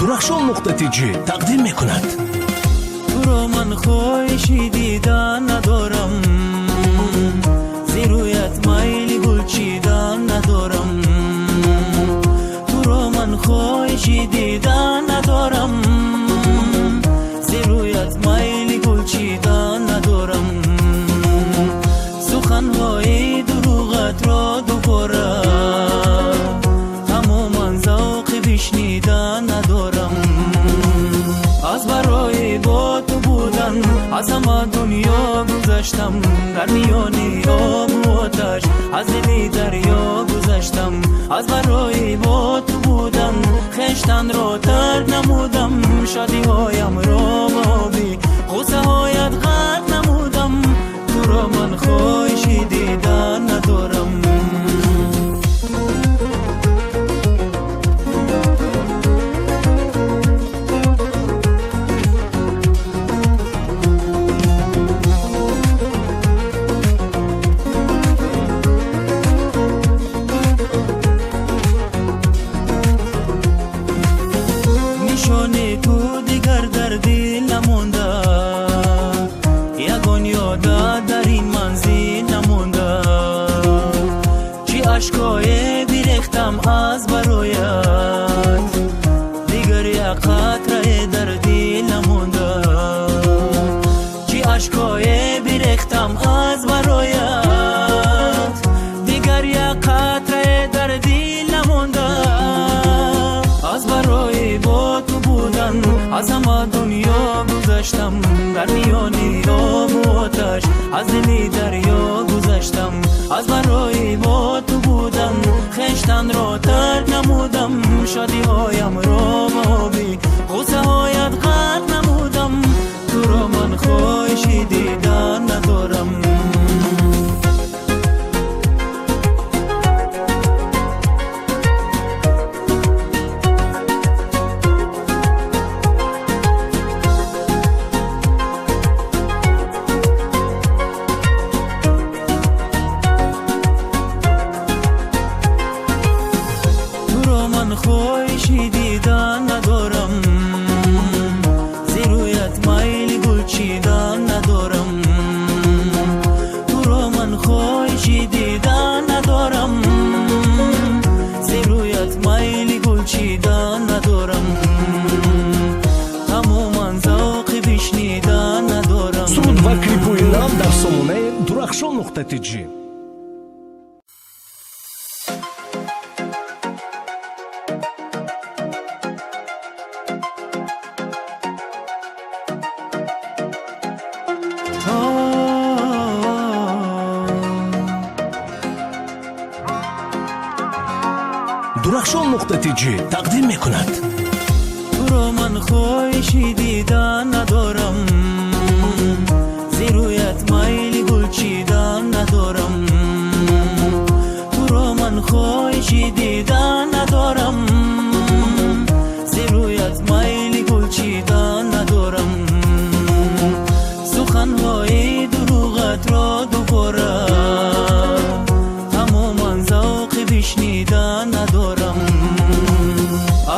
درخشان.tg تقدیم میکند. تو رو من خواهشی دیدن ندارم، زیرویت میلی گل چیدن ندارم. تو رو من خواهشی دیدن ندارم، زیرویت میلی گل چیدن ندارم. سخنهای دروغت را دوباره تماما ذوق بشنیدن ندارم. از برای با تو بودن از همه دنیا گذشتم، در میانی آب و آتش از دل دریا گذشتم. از برای با تو بودن خشتن را ترک نمودم، شادی هایم را آبی غصه هایت غرق نمودم. تو را من خواهشی دیدن ندارم. نشانه تو دیگر در دل نمونده، یگان یاده در این منزل نمونده. چی اشکای بیرختم از برایت، دیگر یک قطره در دل نمونده. چی اشکای بیرختم از برایت، دیگر یک قطره در دل نمونده. از برای با تو بودن از همه دنیا گذشتم، در میانی آب و آتش از دل دریا گذشتم. از برای با تو بودن خشتن را ترک نمودم، شادی هایم را آبی غصه هایت غرق نمودم. تو را من خواهشی دیدن ندارم. خواهشی دیدن ندارم، زیرویت میلی گل چیدن ندارم. تو را من خواهشی دیدن ندارم، زیرویت میلی گل چیدن ندارم. تماما ذوق بشنیدن ندارم. سود و کلیپوی نام در سامانه درخشان.tg. درخشان.tg تقدیم میکند. تو را من خواهشی دیدن ندارم، زیرویت میلی گل چیدن ندارم. تو را من خواهشی دیدن ندارم، زیرویت میلی گل چیدن ندارم. سخنهای دروغت را دوباره تماما ذوق بشنیدن ندارم.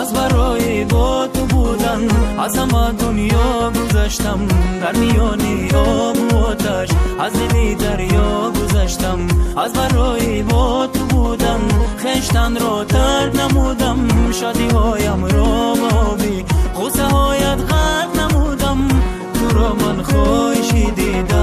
از برای با تو بودن از همه دنیا گذشتم، در میانی آب و آتش از دل دریا گذشتم. از برای با تو بودن خشتن را ترک نمودم، شادی هایم را آبی غصه هایت غرق نمودم. تو را من خواهشی دیدن